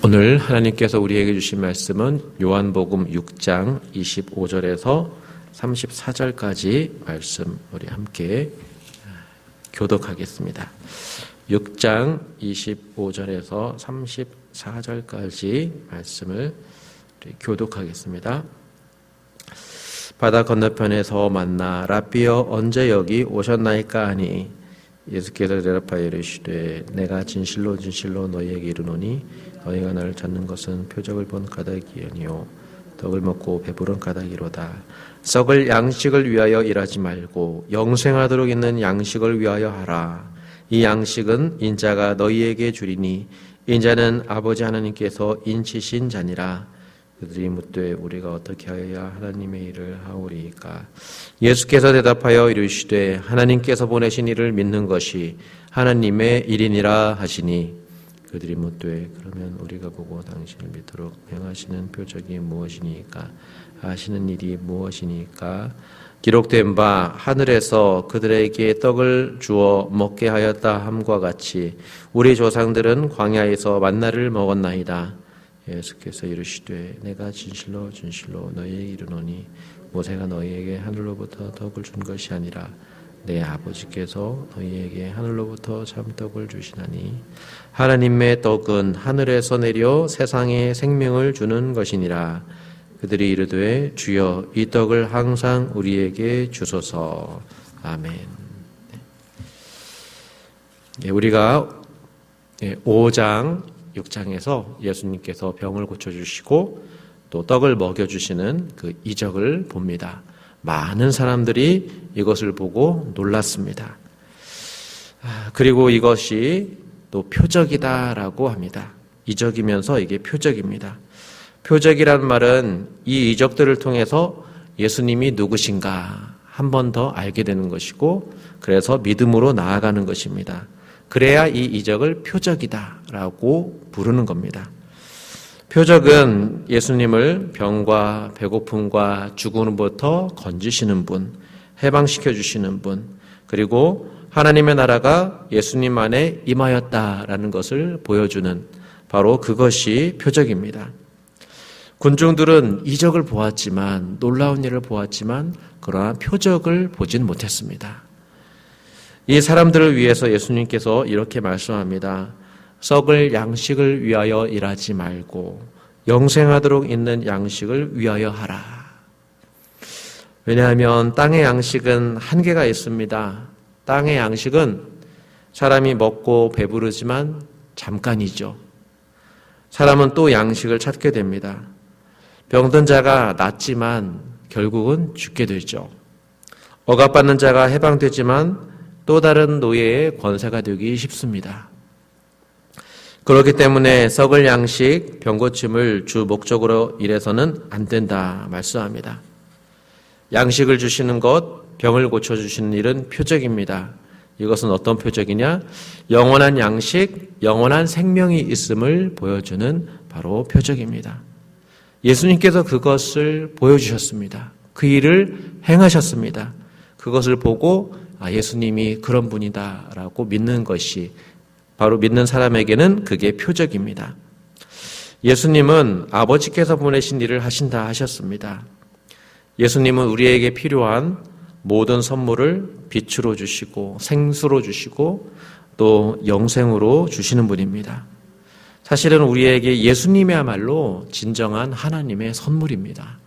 오늘 하나님께서 우리에게 주신 말씀은 요한복음 6장 25절에서 34절까지 말씀 우리 함께 교독하겠습니다. 6장 25절에서 34절까지 말씀을 교독하겠습니다. 바다 건너편에서 만나 라삐여 언제 여기 오셨나이까 하니 예수께서 대답하여 이르시되 내가 진실로 진실로 너희에게 이르노니 너희가 나를 찾는 것은 표적을 본 까닭이 아니요 떡을 먹고 배부른 까닭이로다. 썩을 양식을 위하여 일하지 말고 영생하도록 있는 양식을 위하여 하라. 이 양식은 인자가 너희에게 주리니 인자는 아버지 하나님께서 인치신 자니라. 그들이 묻되 우리가 어떻게 하여야 하나님의 일을 하오리이까. 예수께서 대답하여 이르시되 하나님께서 보내신 이를 믿는 것이 하나님의 일이니라 하시니 그들이 묻되 그러면 우리가 보고 당신을 믿도록 명하시는 표적이 무엇이니까 하시는 일이 무엇이니까. 기록된 바 하늘에서 그들에게 떡을 주어 먹게 하였다 함과 같이 우리 조상들은 광야에서 만나를 먹었나이다. 예수께서 이르시되 내가 진실로 진실로 너희에게 이르노니 모세가 너희에게 하늘로부터 떡을 준 것이 아니라 내 아버지께서 너희에게 하늘로부터 참떡을 주시나니 하나님의 떡은 하늘에서 내려 세상에 생명을 주는 것이니라. 그들이 이르되 주여 이 떡을 항상 우리에게 주소서. 아멘. 우리가 5장 6장에서 예수님께서 병을 고쳐주시고 또 떡을 먹여주시는 그 이적을 봅니다. 많은 사람들이 이것을 보고 놀랐습니다. 그리고 이것이 또 표적이다라고 합니다. 이적이면서 이게 표적입니다. 표적이란 말은 이 이적들을 통해서 예수님이 누구신가 한 번 더 알게 되는 것이고 그래서 믿음으로 나아가는 것입니다. 그래야 이 이적을 표적이다라고 부르는 겁니다. 표적은 예수님을 병과 배고픔과 죽음으로부터 건지시는 분, 해방시켜 주시는 분, 그리고 하나님의 나라가 예수님 안에 임하였다라는 것을 보여주는 바로 그것이 표적입니다. 군중들은 이적을 보았지만 놀라운 일을 보았지만 그러나 표적을 보진 못했습니다. 이 사람들을 위해서 예수님께서 이렇게 말씀합니다. 썩을 양식을 위하여 일하지 말고 영생하도록 있는 양식을 위하여 하라. 왜냐하면 땅의 양식은 한계가 있습니다. 땅의 양식은 사람이 먹고 배부르지만 잠깐이죠. 사람은 또 양식을 찾게 됩니다. 병든 자가 낫지만 결국은 죽게 되죠. 억압받는 자가 해방되지만 또 다른 노예의 권세가 되기 쉽습니다. 그렇기 때문에 썩을 양식, 병고침을 주 목적으로 일해서는 안 된다 말씀합니다. 양식을 주시는 것, 병을 고쳐주시는 일은 표적입니다. 이것은 어떤 표적이냐? 영원한 양식, 영원한 생명이 있음을 보여주는 바로 표적입니다. 예수님께서 그것을 보여주셨습니다. 그 일을 행하셨습니다. 그것을 보고 예수님이 그런 분이다라고 믿는 것이 바로 믿는 사람에게는 그게 표적입니다. 예수님은 아버지께서 보내신 일을 하신다 하셨습니다. 예수님은 우리에게 필요한 모든 선물을 빛으로 주시고 생수로 주시고 또 영생으로 주시는 분입니다. 사실은 우리에게 예수님이야말로 진정한 하나님의 선물입니다.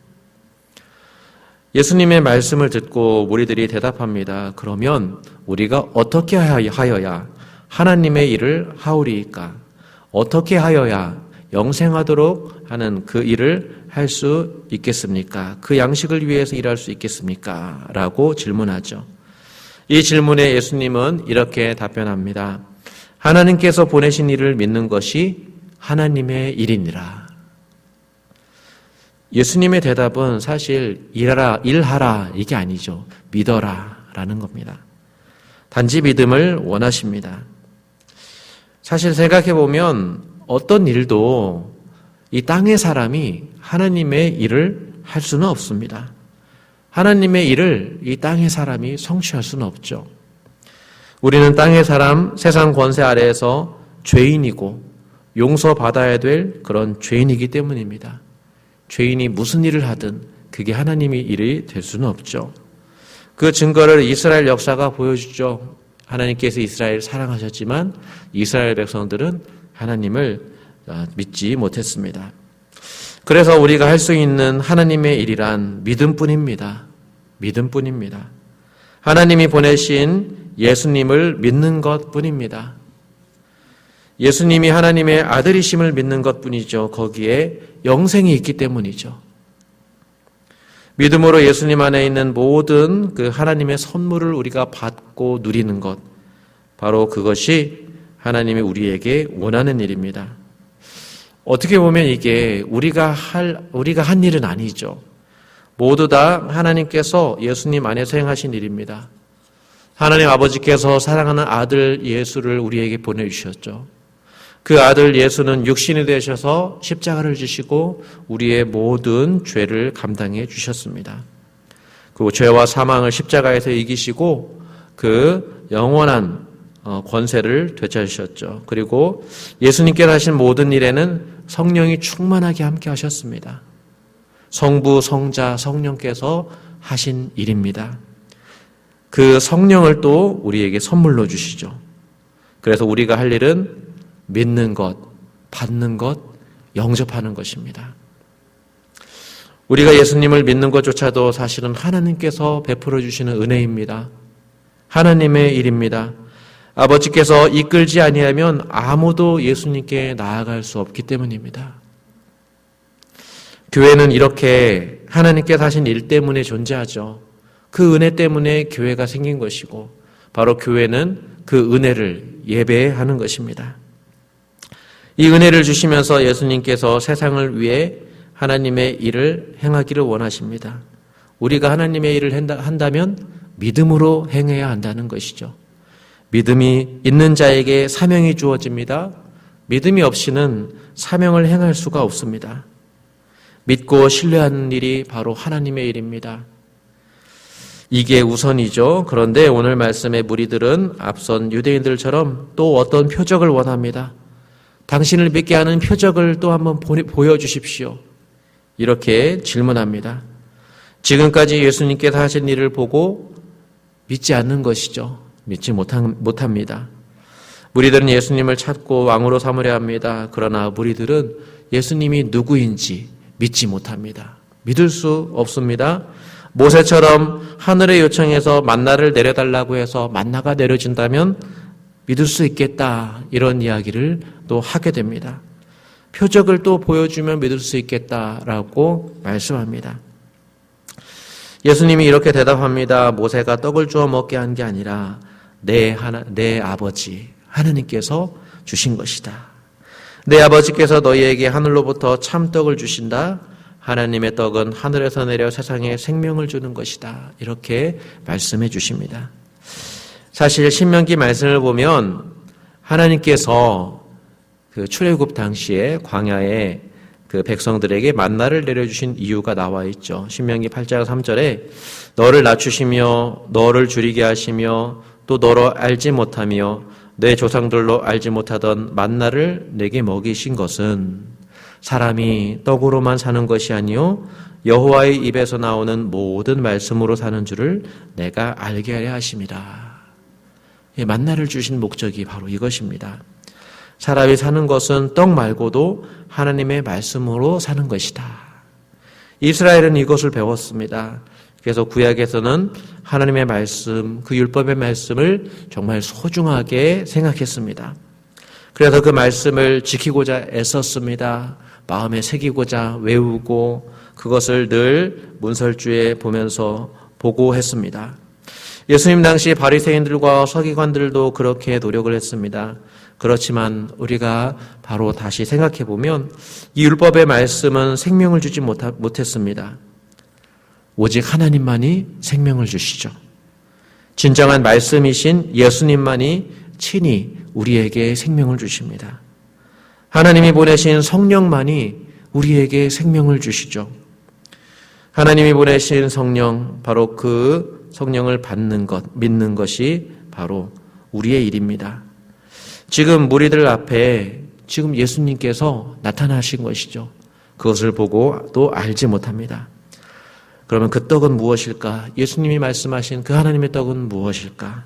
예수님의 말씀을 듣고 무리들이 대답합니다. 그러면 우리가 어떻게 하여야 하나님의 일을 하오리이까? 어떻게 하여야 영생하도록 하는 그 일을 할 수 있겠습니까? 그 양식을 위해서 일할 수 있겠습니까? 라고 질문하죠. 이 질문에 예수님은 이렇게 답변합니다. 하나님께서 보내신 일을 믿는 것이 하나님의 일이니라. 예수님의 대답은 사실 일하라 이게 아니죠. 믿어라 라는 겁니다. 단지 믿음을 원하십니다. 사실 생각해 보면 어떤 일도 이 땅의 사람이 하나님의 일을 할 수는 없습니다. 하나님의 일을 이 땅의 사람이 성취할 수는 없죠. 우리는 땅의 사람, 세상 권세 아래에서 죄인이고 용서받아야 될 그런 죄인이기 때문입니다. 죄인이 무슨 일을 하든 그게 하나님의 일이 될 수는 없죠. 그 증거를 이스라엘 역사가 보여주죠. 하나님께서 이스라엘을 사랑하셨지만 이스라엘 백성들은 하나님을 믿지 못했습니다. 그래서 우리가 할 수 있는 하나님의 일이란 믿음뿐입니다. 믿음뿐입니다. 하나님이 보내신 예수님을 믿는 것뿐입니다. 예수님이 하나님의 아들이심을 믿는 것뿐이죠. 거기에 영생이 있기 때문이죠. 믿음으로 예수님 안에 있는 모든 그 하나님의 선물을 우리가 받고 누리는 것, 바로 그것이 하나님이 우리에게 원하는 일입니다. 어떻게 보면 이게 우리가 한 일은 아니죠. 모두 다 하나님께서 예수님 안에서 행하신 일입니다. 하나님 아버지께서 사랑하는 아들 예수를 우리에게 보내주셨죠. 그 아들 예수는 육신이 되셔서 십자가를 지시고 우리의 모든 죄를 감당해 주셨습니다. 그리고 죄와 사망을 십자가에서 이기시고 그 영원한 권세를 되찾으셨죠. 그리고 예수님께서 하신 모든 일에는 성령이 충만하게 함께 하셨습니다. 성부, 성자, 성령께서 하신 일입니다. 그 성령을 또 우리에게 선물로 주시죠. 그래서 우리가 할 일은 믿는 것, 받는 것, 영접하는 것입니다. 우리가 예수님을 믿는 것조차도 사실은 하나님께서 베풀어 주시는 은혜입니다. 하나님의 일입니다. 아버지께서 이끌지 아니하면 아무도 예수님께 나아갈 수 없기 때문입니다. 교회는 이렇게 하나님께서 하신 일 때문에 존재하죠. 그 은혜 때문에 교회가 생긴 것이고 바로 교회는 그 은혜를 예배하는 것입니다. 이 은혜를 주시면서 예수님께서 세상을 위해 하나님의 일을 행하기를 원하십니다. 우리가 하나님의 일을 한다면 믿음으로 행해야 한다는 것이죠. 믿음이 있는 자에게 사명이 주어집니다. 믿음이 없이는 사명을 행할 수가 없습니다. 믿고 신뢰하는 일이 바로 하나님의 일입니다. 이게 우선이죠. 그런데 오늘 말씀의 무리들은 앞선 유대인들처럼 또 어떤 표적을 원합니다. 당신을 믿게 하는 표적을 또 한번 보여주십시오. 이렇게 질문합니다. 지금까지 예수님께서 하신 일을 보고 믿지 않는 것이죠. 믿지 못합니다. 무리들은 예수님을 찾고 왕으로 삼으려 합니다. 그러나 무리들은 예수님이 누구인지 믿지 못합니다. 믿을 수 없습니다. 모세처럼 하늘의 요청에서 만나를 내려달라고 해서 만나가 내려진다면 믿을 수 있겠다, 이런 이야기를 또 하게 됩니다. 표적을 또 보여주면 믿을 수 있겠다라고 말씀합니다. 예수님이 이렇게 대답합니다. 모세가 떡을 주어 먹게 한 게 아니라 내 아버지 하느님께서 주신 것이다. 내 아버지께서 너희에게 하늘로부터 참떡을 주신다. 하나님의 떡은 하늘에서 내려 세상에 생명을 주는 것이다. 이렇게 말씀해 주십니다. 사실 신명기 말씀을 보면 하나님께서 그 출애굽 당시에 광야에 그 백성들에게 만나를 내려주신 이유가 나와 있죠. 신명기 8장 3절에 너를 낮추시며 너를 줄이게 하시며 또 너로 알지 못하며 내 조상들로 알지 못하던 만나를 내게 먹이신 것은 사람이 떡으로만 사는 것이 아니요 여호와의 입에서 나오는 모든 말씀으로 사는 줄을 내가 알게 하려 하심이라. 만나를 주신 목적이 바로 이것입니다. 사람이 사는 것은 떡 말고도 하나님의 말씀으로 사는 것이다. 이스라엘은 이것을 배웠습니다. 그래서 구약에서는 하나님의 말씀, 그 율법의 말씀을 정말 소중하게 생각했습니다. 그래서 그 말씀을 지키고자 애썼습니다. 마음에 새기고자 외우고 그것을 늘 문설주에 보면서 보고했습니다. 예수님 당시 바리새인들과 서기관들도 그렇게 노력을 했습니다. 그렇지만 우리가 바로 다시 생각해 보면 이 율법의 말씀은 생명을 주지 못했습니다. 오직 하나님만이 생명을 주시죠. 진정한 말씀이신 예수님만이 친히 우리에게 생명을 주십니다. 하나님이 보내신 성령만이 우리에게 생명을 주시죠. 하나님이 보내신 성령, 바로 그 성령을 받는 것, 믿는 것이 바로 우리의 일입니다. 지금 무리들 앞에 지금 예수님께서 나타나신 것이죠. 그것을 보고 또 알지 못합니다. 그러면 그 떡은 무엇일까? 예수님이 말씀하신 그 하나님의 떡은 무엇일까?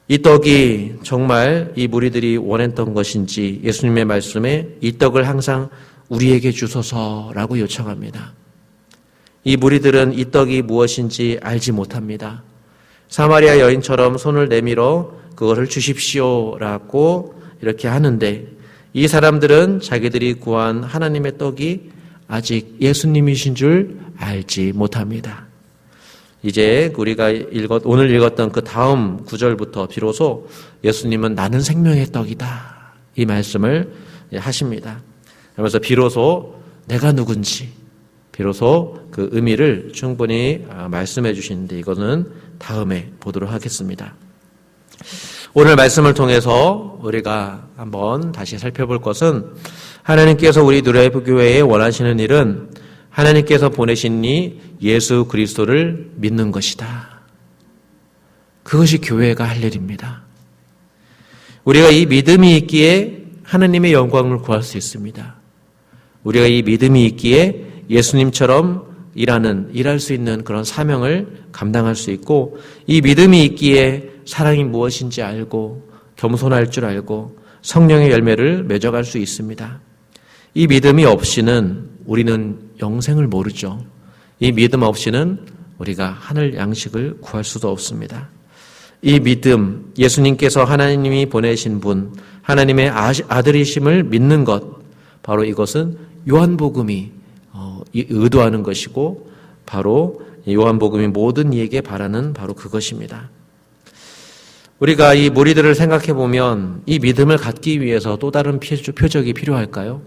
이 떡이 정말 이 무리들이 원했던 것인지 예수님의 말씀에 이 떡을 항상 우리에게 주소서라고 요청합니다. 이 무리들은 이 떡이 무엇인지 알지 못합니다. 사마리아 여인처럼 손을 내밀어 그것을 주십시오라고 이렇게 하는데 이 사람들은 자기들이 구한 하나님의 떡이 아직 예수님이신 줄 알지 못합니다. 이제 우리가 오늘 읽었던 그 다음 구절부터 비로소 예수님은 나는 생명의 떡이다 이 말씀을 하십니다. 그러면서 비로소 내가 누군지 비로소 그 의미를 충분히 말씀해 주시는데 이거는 다음에 보도록 하겠습니다. 오늘 말씀을 통해서 우리가 한번 다시 살펴볼 것은 하나님께서 우리 누레교회에 원하시는 일은 하나님께서 보내신 이 예수 그리스도를 믿는 것이다. 그것이 교회가 할 일입니다. 우리가 이 믿음이 있기에 하나님의 영광을 구할 수 있습니다. 우리가 이 믿음이 있기에 예수님처럼 일할 수 있는 그런 사명을 감당할 수 있고 이 믿음이 있기에 사랑이 무엇인지 알고 겸손할 줄 알고 성령의 열매를 맺어갈 수 있습니다. 이 믿음이 없이는 우리는 영생을 모르죠. 이 믿음 없이는 우리가 하늘 양식을 구할 수도 없습니다. 이 믿음, 예수님께서 하나님이 보내신 분, 하나님의 아들이심을 믿는 것, 바로 이것은 요한복음이 의도하는 것이고 바로 요한복음이 모든 이에게 바라는 바로 그것입니다. 우리가 이 무리들을 생각해 보면 이 믿음을 갖기 위해서 또 다른 표적이 필요할까요?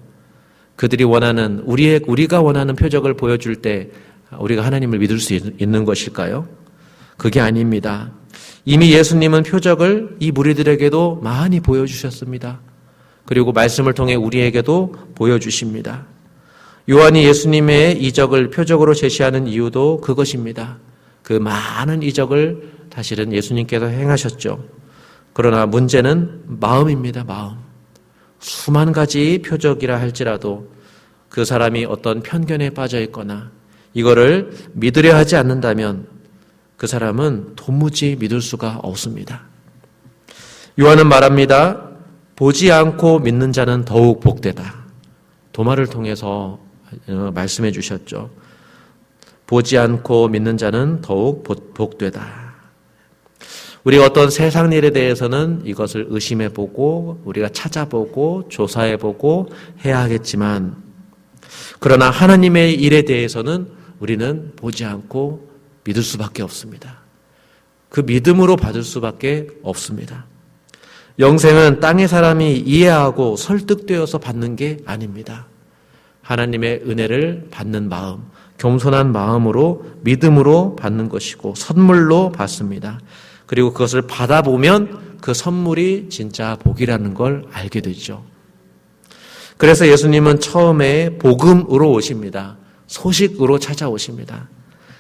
그들이 원하는 우리가 원하는 표적을 보여줄 때 우리가 하나님을 믿을 수 있는 것일까요? 그게 아닙니다. 이미 예수님은 표적을 이 무리들에게도 많이 보여주셨습니다. 그리고 말씀을 통해 우리에게도 보여주십니다. 요한이 예수님의 이적을 표적으로 제시하는 이유도 그것입니다. 그 많은 이적을 사실은 예수님께서 행하셨죠. 그러나 문제는 마음입니다. 마음. 수만 가지 표적이라 할지라도 그 사람이 어떤 편견에 빠져 있거나 이거를 믿으려 하지 않는다면 그 사람은 도무지 믿을 수가 없습니다. 요한은 말합니다. 보지 않고 믿는 자는 더욱 복되다. 도마를 통해서 말씀해 주셨죠. 보지 않고 믿는 자는 더욱 복되다. 우리가 어떤 세상 일에 대해서는 이것을 의심해보고 우리가 찾아보고 조사해보고 해야 하겠지만 그러나 하나님의 일에 대해서는 우리는 보지 않고 믿을 수밖에 없습니다. 그 믿음으로 받을 수밖에 없습니다. 영생은 땅의 사람이 이해하고 설득되어서 받는 게 아닙니다. 하나님의 은혜를 받는 마음, 겸손한 마음으로 믿음으로 받는 것이고 선물로 받습니다. 그리고 그것을 받아보면 그 선물이 진짜 복이라는 걸 알게 되죠. 그래서 예수님은 처음에 복음으로 오십니다. 소식으로 찾아오십니다.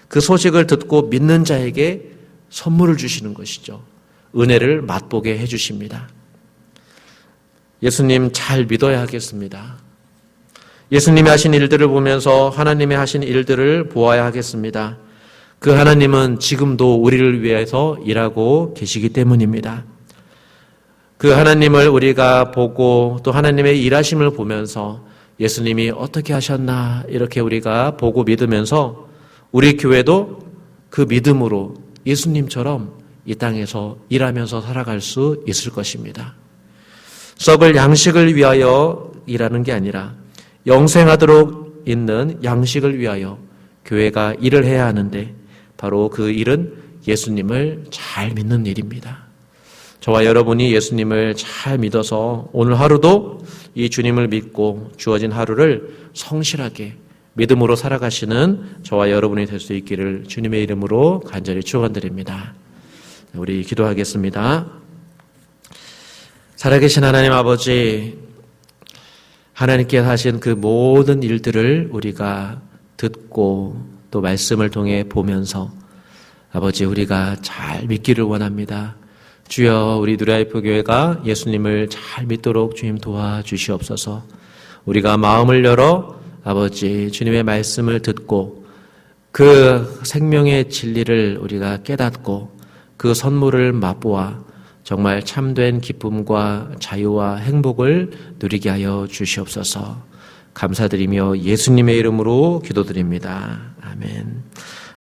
그 소식을 듣고 믿는 자에게 선물을 주시는 것이죠. 은혜를 맛보게 해주십니다. 예수님 잘 믿어야 하겠습니다. 예수님이 하신 일들을 보면서 하나님의 하신 일들을 보아야 하겠습니다. 그 하나님은 지금도 우리를 위해서 일하고 계시기 때문입니다. 그 하나님을 우리가 보고 또 하나님의 일하심을 보면서 예수님이 어떻게 하셨나 이렇게 우리가 보고 믿으면서 우리 교회도 그 믿음으로 예수님처럼 이 땅에서 일하면서 살아갈 수 있을 것입니다. 썩을 양식을 위하여 일하는 게 아니라 영생하도록 있는 양식을 위하여 교회가 일을 해야 하는데 바로 그 일은 예수님을 잘 믿는 일입니다. 저와 여러분이 예수님을 잘 믿어서 오늘 하루도 이 주님을 믿고 주어진 하루를 성실하게 믿음으로 살아가시는 저와 여러분이 될 수 있기를 주님의 이름으로 간절히 축원드립니다. 우리 기도하겠습니다. 살아계신 하나님 아버지, 하나님께서 하신 그 모든 일들을 우리가 듣고 또 말씀을 통해 보면서 아버지 우리가 잘 믿기를 원합니다. 주여, 우리 누리라이프 교회가 예수님을 잘 믿도록 주님 도와주시옵소서. 우리가 마음을 열어 아버지 주님의 말씀을 듣고 그 생명의 진리를 우리가 깨닫고 그 선물을 맛보아 정말 참된 기쁨과 자유와 행복을 누리게 하여 주시옵소서. 감사드리며 예수님의 이름으로 기도드립니다. 아멘.